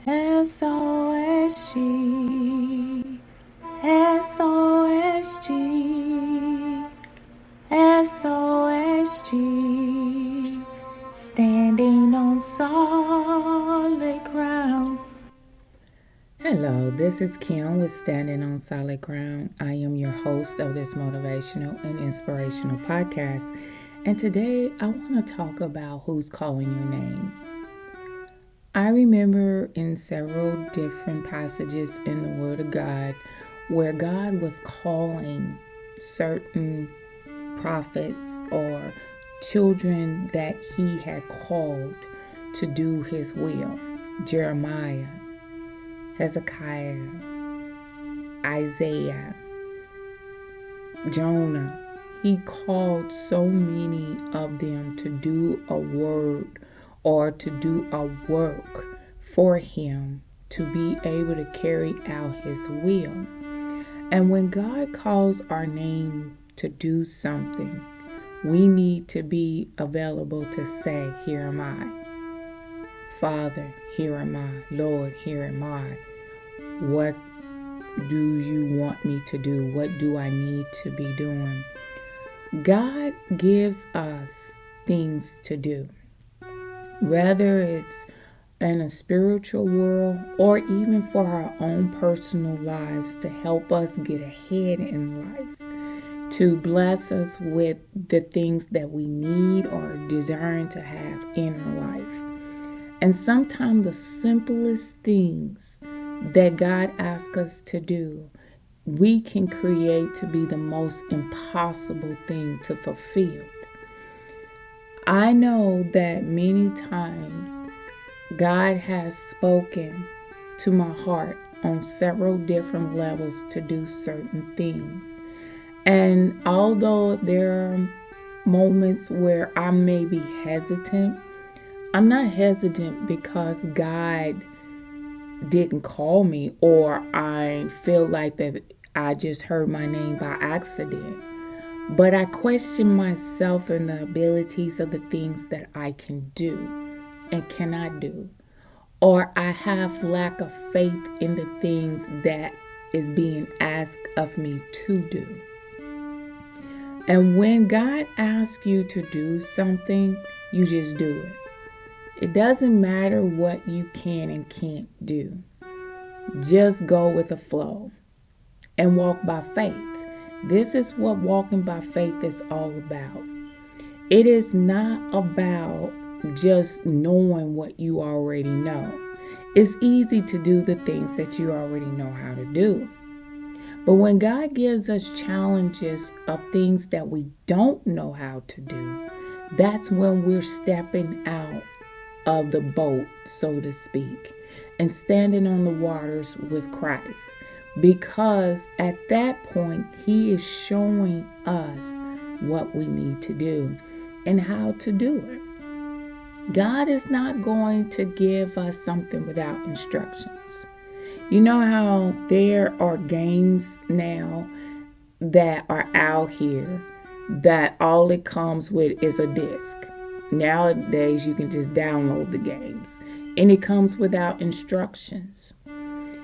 SOSG, SOSG, SOSG, standing on solid ground. Hello, this is Kim with Standing on Solid Ground. I am your host of this motivational and inspirational podcast. And today I want to talk about who's calling your name. I remember in several different passages in the Word of God where God was calling certain prophets or children that He had called to do His will. Jeremiah, Hezekiah, Isaiah, Jonah. He called so many of them to do a word or to do a work for Him to be able to carry out His will. And when God calls our name to do something, we need to be available to say, "Here am I. Father, here am I. Lord, here am I. What do you want me to do? What do I need to be doing?" God gives us things to do, whether it's in a spiritual world or even for our own personal lives to help us get ahead in life, to bless us with the things that we need or desire to have in our life. And sometimes the simplest things that God asks us to do, we can create to be the most impossible thing to fulfill. I know that many times God has spoken to my heart on several different levels to do certain things. And although there are moments where I may be hesitant, I'm not hesitant because God didn't call me or I feel like that I just heard my name by accident. But I question myself and the abilities of the things that I can do and cannot do. Or I have lack of faith in the things that is being asked of me to do. And when God asks you to do something, you just do it. It doesn't matter what you can and can't do. Just go with the flow and walk by faith. This is what walking by faith is all about. It is not about just knowing what you already know. It's easy to do the things that you already know how to do. But when God gives us challenges of things that we don't know how to do, that's when we're stepping out of the boat, so to speak, and standing on the waters with Christ. Because at that point, He is showing us what we need to do and how to do it. God is not going to give us something without instructions. You know how there are games now that are out here that all it comes with is a disc. Nowadays, you can just download the games and it comes without instructions.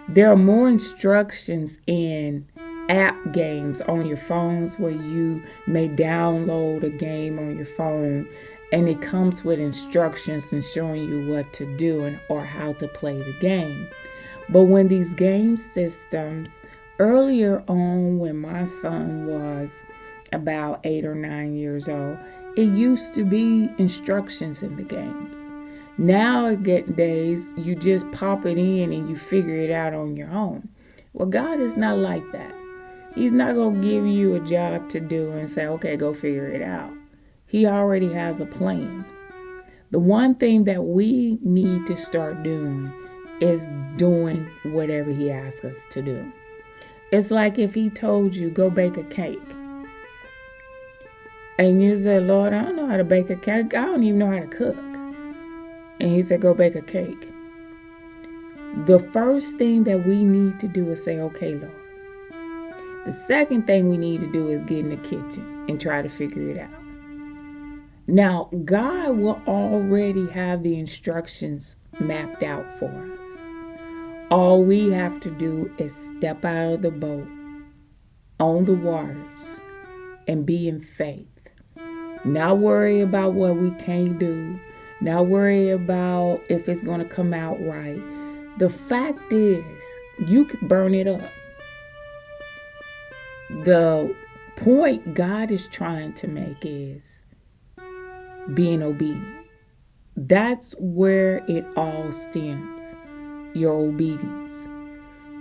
There are more instructions in app games on your phones where you may download a game on your phone and it comes with instructions and showing you what to do and or how to play the game. But when these game systems, earlier on when my son was about 8 or 9 years old, it used to be instructions in the games. Nowadays, you just pop it in and you figure it out on your own. Well, God is not like that. He's not going to give you a job to do and say, okay, go figure it out. He already has a plan. The one thing that we need to start doing is doing whatever He asks us to do. It's like if He told you, go bake a cake. And you say, Lord, I don't know how to bake a cake. I don't even know how to cook. And He said, go bake a cake. The first thing that we need to do is say, okay, Lord. The second thing we need to do is get in the kitchen and try to figure it out. Now, God will already have the instructions mapped out for us. All we have to do is step out of the boat on the waters and be in faith. Not worry about what we can't do. Not worry about if it's going to come out right. The fact is, you can burn it up. The point God is trying to make is being obedient. That's where it all stems, your obedience.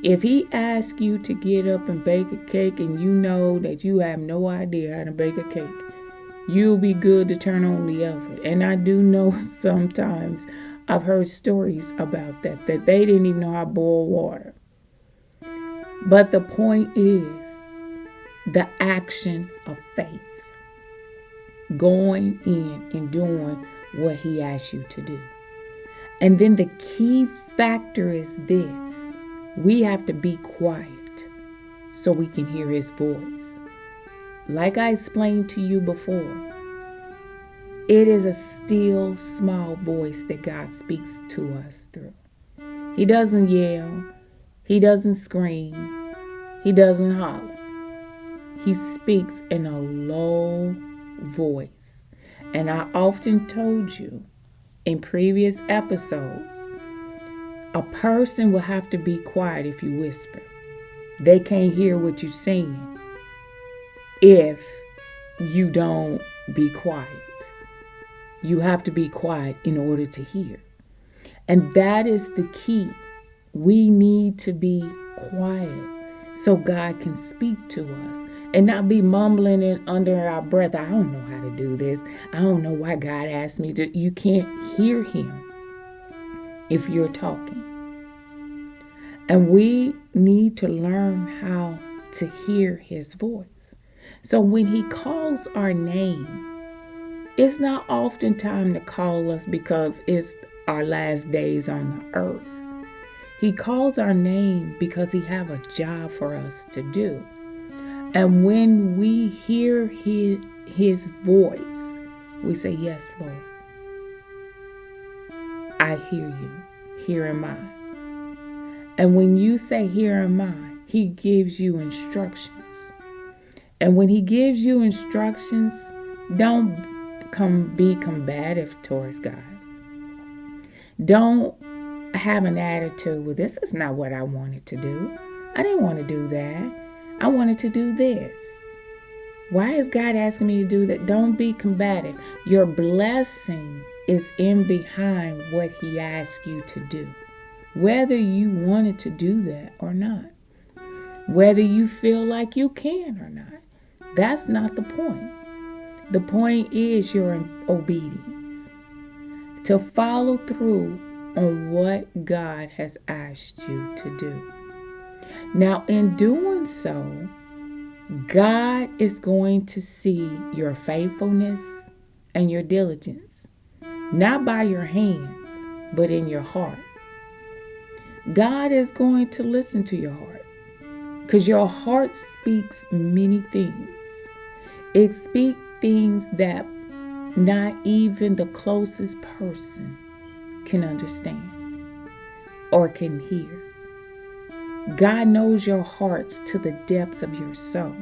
If he asks you to get up and bake a cake and you know that you have no idea how to bake a cake, you'll be good to turn on the oven. And I do know sometimes I've heard stories about that they didn't even know how to boil water. But the point is the action of faith. Going in and doing what he asks you to do. And then the key factor is this. We have to be quiet so we can hear his voice. Like I explained to you before, it is a still small voice that God speaks to us through. He doesn't yell. He doesn't scream. He doesn't holler. He speaks in a low voice. And I often told you in previous episodes, a person will have to be quiet if you whisper. They can't hear what you're saying if you don't be quiet. You have to be quiet in order to hear. And that is the key. We need to be quiet so God can speak to us and not be mumbling it under our breath. I don't know how to do this. I don't know why God asked me to. You can't hear him if you're talking. And we need to learn how to hear his voice. So when he calls our name, it's not often time to call us because it's our last days on the earth. He calls our name because he have a job for us to do. And when we hear his voice, we say, yes, Lord, I hear you. Here am I. And when you say, here am I, he gives you instructions. And when he gives you instructions, don't be combative towards God. Don't have an attitude, well, this is not what I wanted to do. I didn't want to do that. I wanted to do this. Why is God asking me to do that? Don't be combative. Your blessing is in behind what he asked you to do. Whether you wanted to do that or not. Whether you feel like you can or not. That's not the point. The point is your obedience. To follow through on what God has asked you to do. Now, in doing so, God is going to see your faithfulness and your diligence. Not by your hands, but in your heart. God is going to listen to your heart. Because your heart speaks many things. It speaks things that not even the closest person can understand or can hear. God knows your hearts to the depths of your soul.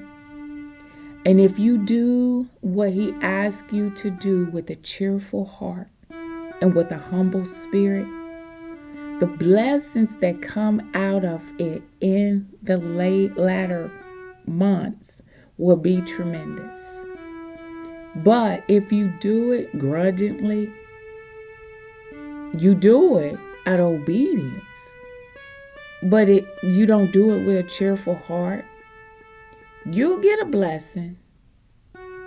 And if you do what he asks you to do with a cheerful heart and with a humble spirit, the blessings that come out of it in the latter months will be tremendous. But if you do it grudgingly, you do it out of obedience, but you don't do it with a cheerful heart, you'll get a blessing,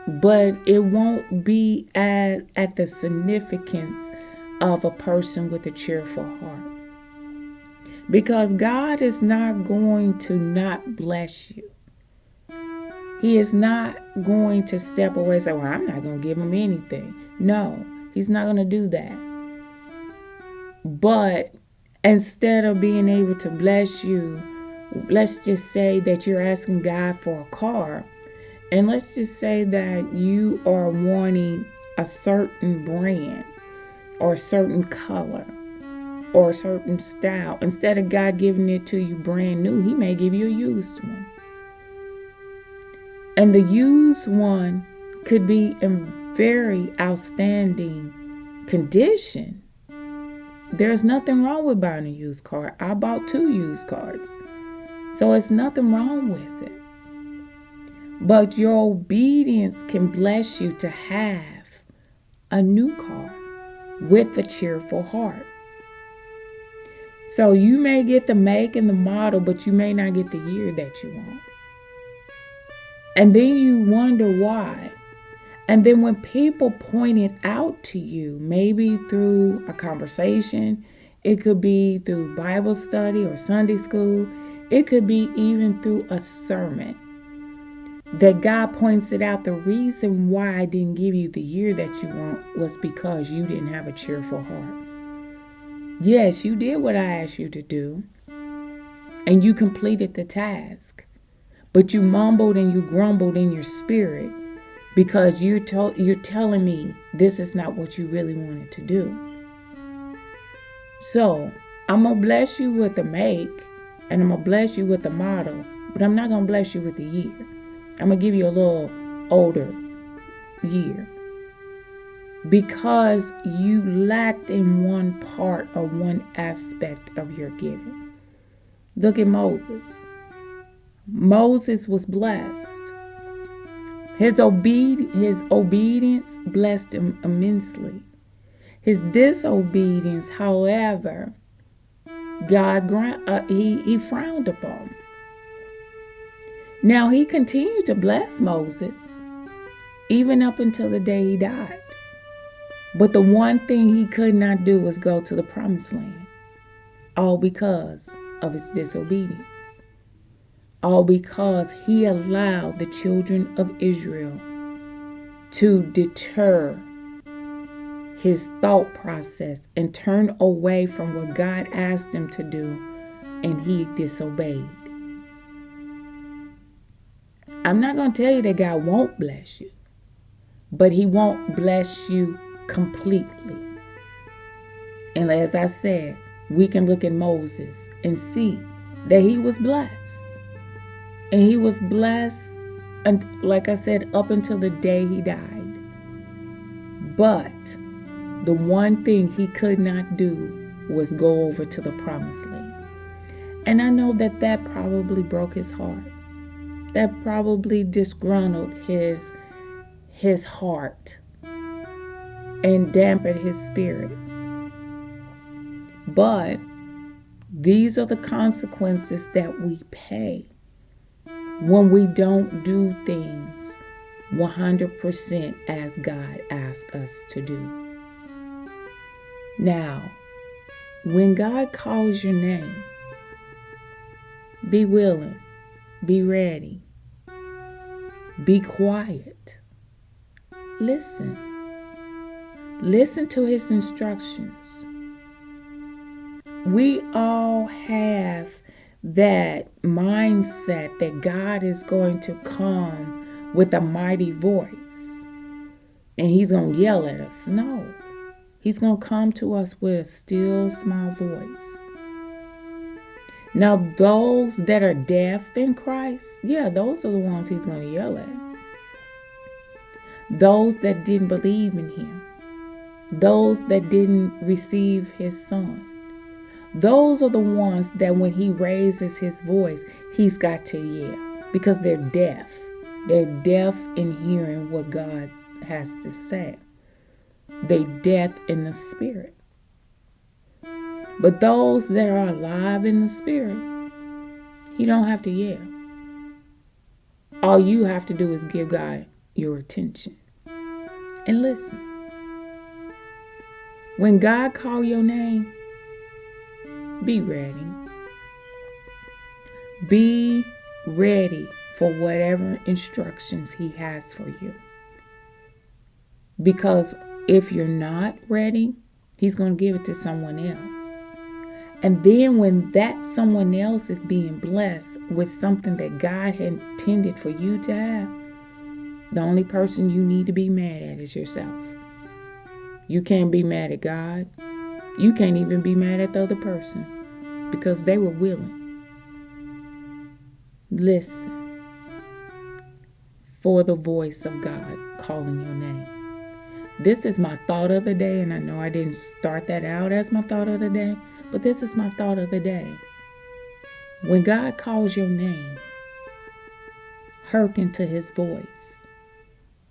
but it won't be at the significance of a person with a cheerful heart. Because God is not going to not bless you. He is not going to step away and say, well, I'm not going to give him anything. No, he's not going to do that. But instead of being able to bless you, let's just say that you're asking God for a car. And let's just say that you are wanting a certain brand or a certain color. or a certain style. Instead of God giving it to you brand new, He may give you a used one. And the used one could be in very outstanding condition. There's nothing wrong with buying a used car. I bought 2 used cars. So it's nothing wrong with it. But your obedience can bless you to have a new car with a cheerful heart. So you may get the make and the model, but you may not get the year that you want. And then you wonder why. And then when people point it out to you, maybe through a conversation, it could be through Bible study or Sunday school, it could be even through a sermon, that God points it out. The reason why I didn't give you the year that you want was because you didn't have a cheerful heart. Yes, you did what I asked you to do, and you completed the task, but you mumbled and you grumbled in your spirit because you're telling me this is not what you really wanted to do. So I'm going to bless you with the make, and I'm going to bless you with the model, but I'm not going to bless you with the year. I'm going to give you a little older year because you lacked in one part or one aspect of your giving. Look at Moses. Moses was blessed. His obedience blessed him immensely. His disobedience, however, God he frowned upon. Now, he continued to bless Moses even up until the day he died. But the one thing he could not do was go to the promised land, all because of his disobedience, all because he allowed the children of Israel to deter his thought process and turn away from what God asked him to do, and he disobeyed. I'm not going to tell you that God won't bless you, but He won't bless you completely. And as I said, we can look at Moses and see that he was blessed. And he was blessed, and like I said, up until the day he died. But the one thing he could not do was go over to the promised land. And I know that that probably broke his heart. That probably disgruntled his heart and dampened his spirits. But these are the consequences that we pay when we don't do things 100% as God asks us to do. Now, when God calls your name, be willing, be ready, be quiet. Listen to His instructions. We all have that mindset that God is going to come with a mighty voice and He's going to yell at us. No, He's going to come to us with a still small voice. Now, those that are deaf in Christ, yeah, those are the ones He's going to yell at. Those that didn't believe in Him. Those that didn't receive His Son. Those are the ones that when He raises His voice, He's got to yell because they're deaf. They're deaf in hearing what God has to say. They're deaf in the spirit. But those that are alive in the spirit, He don't have to yell. All you have to do is give God your attention and listen. When God calls your name, be ready. Be ready for whatever instructions He has for you. Because if you're not ready, He's going to give it to someone else. And then when that someone else is being blessed with something that God had intended for you to have, the only person you need to be mad at is yourself. You can't be mad at God. You can't even be mad at the other person because they were willing. Listen for the voice of God calling your name. This is my thought of the day, and I know I didn't start that out as my thought of the day, but this is my thought of the day. When God calls your name, hearken to his voice,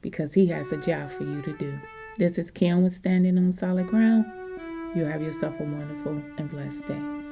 because he has a job for you to do. This is Kim with Standing on Solid Ground. You have yourself a wonderful and blessed day.